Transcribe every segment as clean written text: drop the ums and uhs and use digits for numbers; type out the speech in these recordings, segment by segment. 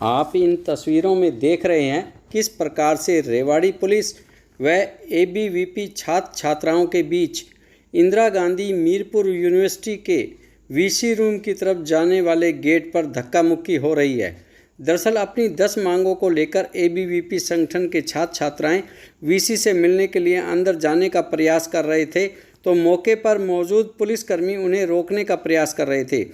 आप इन तस्वीरों में देख रहे हैं किस प्रकार से रेवाड़ी पुलिस व एबीवीपी छात्र छात्राओं के बीच इंदिरा गांधी मीरपुर यूनिवर्सिटी के वीसी रूम की तरफ जाने वाले गेट पर धक्का मुक्की हो रही है। दरअसल अपनी 10 मांगों को लेकर एबीवीपी संगठन के छात्र छात्राएं वीसी से मिलने के लिए अंदर जाने का प्रयास कर रहे थे, तो मौके पर मौजूद पुलिसकर्मी उन्हें रोकने का प्रयास कर रहे थे।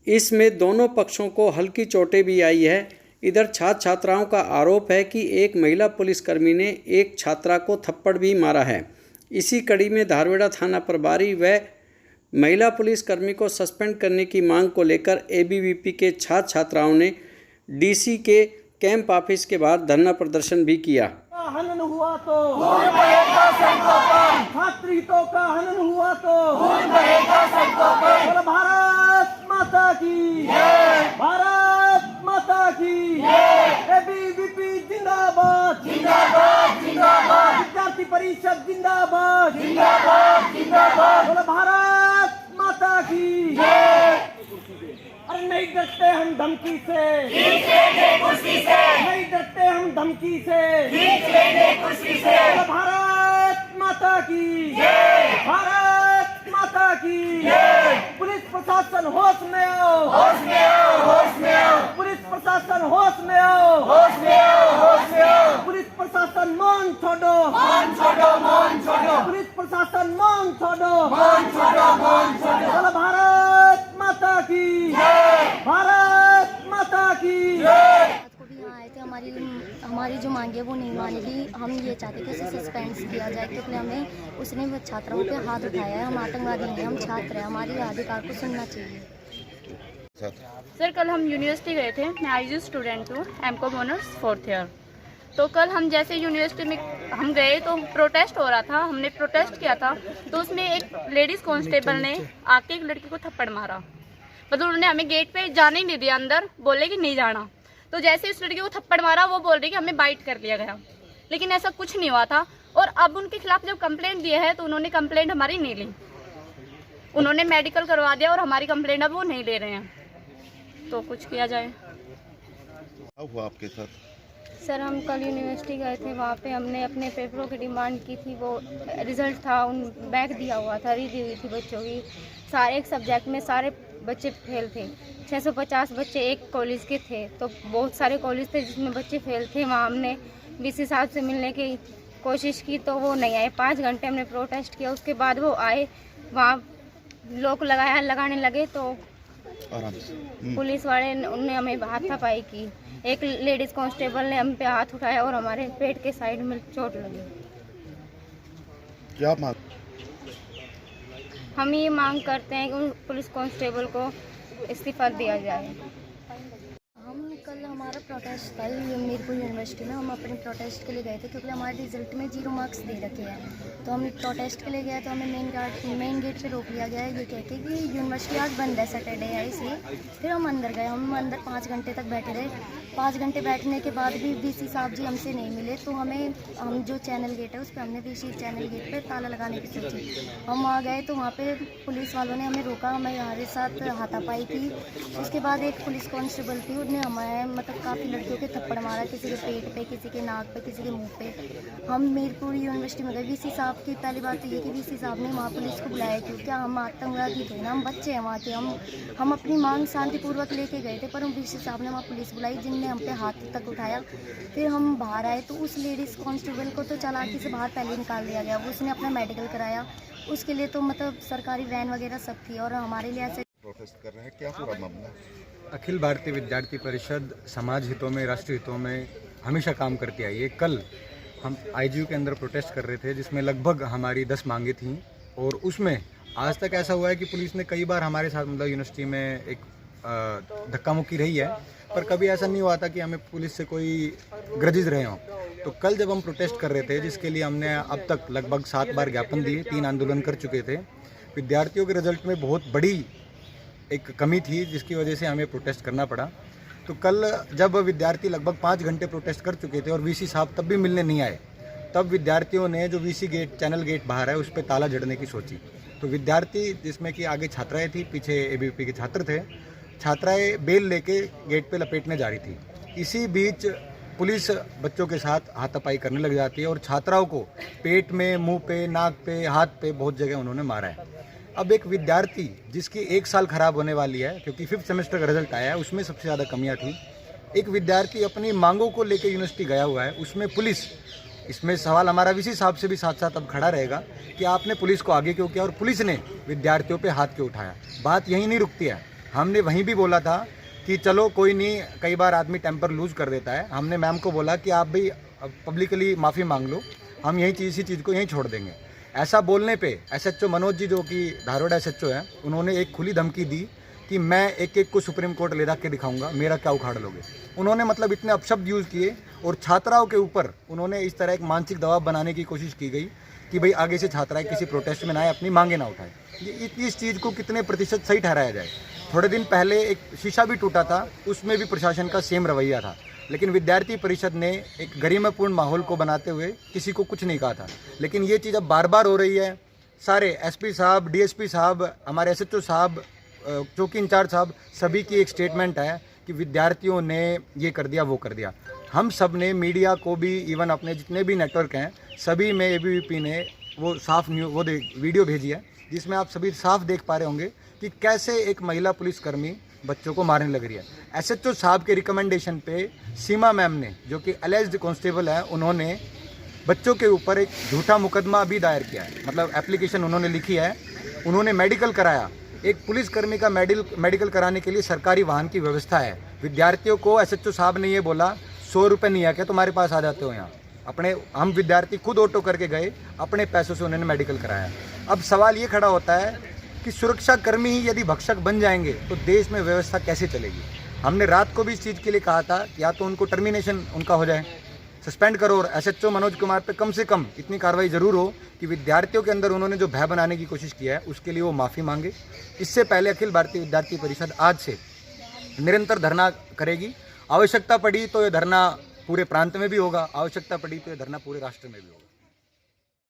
इसमें दोनों पक्षों को हल्की चोटें भी आई है। इधर छात्र छात्राओं का आरोप है कि एक महिला पुलिसकर्मी ने एक छात्रा को थप्पड़ भी मारा है। इसी कड़ी में धारवेड़ा थाना प्रभारी व महिला पुलिसकर्मी को सस्पेंड करने की मांग को लेकर एबीवीपी के छात्र छात्राओं ने डीसी के कैंप ऑफिस के बाहर धरना प्रदर्शन भी किया। हनन हुआ तो खून बहेगा सड़कों पर, छात्र हितों का हनन हुआ तो खून बहेगा सड़कों पर। बोलो भारत माता की जय, भारत माता की जय। एबीवीपी जिंदाबाद जिंदाबाद जिंदाबाद, विद्यार्थी परिषद जिंदाबाद जिंदाबाद जिंदाबाद। बोलो भारत माता की जय। अरे नहीं डरते हम धमकी से, खींच लेंगे कुर्सी से, नहीं डरते हम धमकी से, खींच लेंगे कुर्सी से। भारत माता की जय, भारत माता की जय। पुलिस प्रशासन होश में आओ, होश में आओ, होश में आओ। पुलिस प्रशासन होश में आओ, होश में आओ, होश में आओ। पुलिस प्रशासन मौन छोड़ो, मौन छोड़ो, मौन छोड़ो। पुलिस प्रशासन मौन छोड़ो, मौन छोड़ो, मौन छोड़ो। बोलो भारत माता की जय, भारत माता की जय। को भी यहाँ आए थे, हमारी जो मांगे वो नहीं मानी गई। हम ये चाहते थे उसे सस्पेंड किया जाए, क्योंकि हमें उसने वो छात्राओं पे हाथ उठाया है। हम आतंकवादी नहीं, हम छात्र हैं, हमारे अधिकार को सुनना चाहिए। सर कल हम यूनिवर्सिटी गए थे, मैं आईजी स्टूडेंट हूँ, एमकॉम ऑनर्स 4th ईयर। तो कल हम जैसे यूनिवर्सिटी में हम गए तो प्रोटेस्ट हो रहा था, हमने प्रोटेस्ट किया था। तो उसमें एक लेडीज़ कांस्टेबल ने आके एक लड़की को थप्पड़ मारा। मतलब उन्होंने हमें गेट पे जाने नहीं दिया, अंदर बोले कि नहीं जाना। तो जैसे इस लड़की को थप्पड़ मारा, वो बोल रही कि हमें बाइट कर लिया गया, लेकिन ऐसा कुछ नहीं हुआ था। और अब उनके खिलाफ जब कंप्लेंट दिया है तो उन्होंने कंप्लेंट हमारी नहीं ली, उन्होंने मेडिकल करवा दिया और हमारी कंप्लेंट अब वो नहीं ले रहे हैं। तो कुछ किया जाए। क्या हुआ आपके साथ? सर हम कल यूनिवर्सिटी गए थे, वहाँ पे हमने अपने पेपरों की डिमांड की थी। वो रिजल्ट था, उन बैग दिया हुआ था, री दी हुई थी बच्चों की। सारे एक सब्जेक्ट में सारे बच्चे फेल थे। 650 बच्चे एक कॉलेज के थे, तो बहुत सारे कॉलेज थे जिसमें बच्चे फेल थे। वहाँ हमने वीसी साहब से मिलने की कोशिश की तो वो नहीं आए। 5 घंटे हमने प्रोटेस्ट किया, उसके बाद वो आए। वहाँ लोग लगाने लगे तो पुलिस वाले उनने हमें हाथापाई की। एक लेडीज कांस्टेबल ने हम पे हाथ उठाया और हमारे पेट के साइड में चोट लगी। क्या मांग? हम ये मांग करते हैं कि उन पुलिस कांस्टेबल को इस्तीफा दिया जाए। हम कल हमारा प्रोटेस्ट था मीरपुर यूनिवर्सिटी में। हम अपने प्रोटेस्ट के लिए गए थे, क्योंकि हमारे रिजल्ट में 0 मार्क्स दे रखे हैं। तो हम प्रोटेस्ट के लिए गए तो हमें मेन गेट पे रोक लिया गया है, ये कहते कि यूनिवर्सिटी आज बंद है, सैटरडे है इसलिए। फिर हम अंदर गए, हम अंदर 5 घंटे तक बैठे रहे। 5 घंटे बैठने के बाद भी वीसी साहब जी हमसे नहीं मिले। तो हम जो चैनल गेट है उस पर हमने वीसी चैनल गेट पर ताला लगाने की सोची। हम वहाँ गए तो वहाँ पे पुलिस वालों ने हमें रोका, हमें हमारे साथ हाथापाई की। उसके बाद एक पुलिस कांस्टेबल थी, उसने हमारे मतलब काफ़ी लड़कियों के थप्पड़ मारा, किसी के पेट पे, किसी के नाक पे, किसी के मुंह पे। हम मीरपुर यूनिवर्सिटी में गए। वीसी साहब की पहली बात तो ये कि वीसी साहब ने वहाँ पुलिस को बुलाया, क्योंकि हम आतंकवादी थे ना, हम बच्चे हैं वहाँ के। हम अपनी मांग शांतिपूर्वक लेके गए थे, पर हम वीसी साहब ने वहाँ पुलिस बुलाई, जिनने हम पे हाथ तक उठाया। फिर हम बाहर आए तो उस लेडीज़ कांस्टेबल को तो चालाकी से बाहर पहले निकाल दिया गया। वो उसने अपना मेडिकल कराया, उसके लिए तो मतलब सरकारी वैन वगैरह सब थी, और हमारे लिए ऐसे प्रोटेस्ट कर रहे हैं, क्या पूरा मामला? अखिल भारतीय विद्यार्थी परिषद समाज हितों में, राष्ट्र हितों में हमेशा काम करती आई है। कल हम आईजीयू के अंदर प्रोटेस्ट कर रहे थे, जिसमें लगभग हमारी 10 मांगे थीं, और उसमें आज तक ऐसा हुआ है कि पुलिस ने कई बार हमारे साथ मतलब यूनिवर्सिटी में एक धक्का मुक्की रही है, पर कभी ऐसा नहीं हुआ था कि हमें पुलिस से कोई ग्रजेस रहे हों। तो कल जब हम प्रोटेस्ट कर रहे थे, जिसके लिए हमने अब तक लगभग 7 बार ज्ञापन दिए, 3 आंदोलन कर चुके थे। विद्यार्थियों के रिजल्ट में बहुत बड़ी एक कमी थी, जिसकी वजह से हमें प्रोटेस्ट करना पड़ा। तो कल जब विद्यार्थी लगभग 5 घंटे प्रोटेस्ट कर चुके थे और वीसी साहब तब भी मिलने नहीं आए, तब विद्यार्थियों ने जो वीसी गेट, चैनल गेट बाहर है, उस पर ताला जड़ने की सोची। तो विद्यार्थी, जिसमें कि आगे छात्राएं थी, पीछे एबीवीपी के छात्र थे, छात्राएं बेल लेके गेट पे लपेटने जा रही थी। इसी बीच पुलिस बच्चों के साथ हाथापाई करने लग जाती है और छात्राओं को पेट में, मुंह पे, नाक पे, हाथ पे बहुत जगह उन्होंने मारा है। अब एक विद्यार्थी जिसकी 1 साल खराब होने वाली है, क्योंकि 5th सेमेस्टर का रिजल्ट आया है, उसमें सबसे ज़्यादा कमियां थी। एक विद्यार्थी अपनी मांगों को लेकर यूनिवर्सिटी गया हुआ है, उसमें पुलिस, इसमें सवाल हमारा वीसी साहब से भी साथ साथ अब खड़ा रहेगा कि आपने पुलिस को आगे क्यों किया और पुलिस ने विद्यार्थियों पे हाथ क्यों उठाया। बात यहीं नहीं रुकती है। हमने वहीं भी बोला था कि चलो कोई नहीं, कई बार आदमी टेम्पर लूज कर देता है। हमने मैम को बोला कि आप भी पब्लिकली माफ़ी मांग लो, हम इसी चीज़ को यहीं छोड़ देंगे। ऐसा बोलने पे एसएचओ मनोज जी, जो कि धारवाड़ एसएचओ है, उन्होंने एक खुली धमकी दी कि मैं एक एक को सुप्रीम कोर्ट ले जा के दिखाऊंगा, मेरा क्या उखाड़ लोगे। उन्होंने मतलब इतने अपशब्द यूज़ किए और छात्राओं के ऊपर उन्होंने इस तरह एक मानसिक दबाव बनाने की कोशिश की गई कि भाई आगे से छात्राएं किसी प्रोटेस्ट में ना आए, अपनी मांगे ना उठाए। इस चीज़ को कितने प्रतिशत सही ठहराया जाए। थोड़े दिन पहले एक शीशा भी टूटा था, उसमें भी प्रशासन का सेम रवैया था, लेकिन विद्यार्थी परिषद ने एक गरिमापूर्ण माहौल को बनाते हुए किसी को कुछ नहीं कहा था। लेकिन ये चीज़ अब बार बार हो रही है। सारे एसपी साहब, डीएसपी साहब, हमारे एसएचओ साहब, चौकी इंचार्ज साहब, सभी की एक स्टेटमेंट है कि विद्यार्थियों ने ये कर दिया, वो कर दिया। हम सब ने मीडिया को भी, इवन अपने जितने भी नेटवर्क हैं सभी में एबीवीपी ने वो साफ वीडियो भेजी है, जिसमें आप सभी साफ देख पा रहे होंगे कि कैसे एक महिला पुलिसकर्मी बच्चों को मारने लग रही है। एसएचओ साहब के रिकमेंडेशन पे सीमा मैम ने, जो कि एलिज्ड कांस्टेबल है, उन्होंने बच्चों के ऊपर एक झूठा मुकदमा भी दायर किया है। मतलब एप्लीकेशन उन्होंने लिखी है, उन्होंने मेडिकल कराया। एक पुलिसकर्मी का मेडिकल कराने के लिए सरकारी वाहन की व्यवस्था है। विद्यार्थियों को एसएचओ साहब ने ये बोला 100 रुपये नहीं है क्या तुम्हारे पास, आ जाते हो यहाँ। हम विद्यार्थी खुद ऑटो करके गए, अपने पैसों से उन्होंने मेडिकल कराया। अब सवाल ये खड़ा होता है कि सुरक्षाकर्मी ही यदि भक्षक बन जाएंगे तो देश में व्यवस्था कैसे चलेगी। हमने रात को भी इस चीज़ के लिए कहा था, या तो उनको टर्मिनेशन उनका हो जाए, सस्पेंड करो, और एसएचओ मनोज कुमार पे कम से कम इतनी कार्रवाई ज़रूर हो कि विद्यार्थियों के अंदर उन्होंने जो भय बनाने की कोशिश किया है उसके लिए वो माफ़ी मांगे। इससे पहले अखिल भारतीय विद्यार्थी परिषद आज से निरंतर धरना करेगी। आवश्यकता पड़ी तो ये धरना पूरे प्रांत में भी होगा, आवश्यकता पड़ी तो ये धरना पूरे राष्ट्र में भी होगा।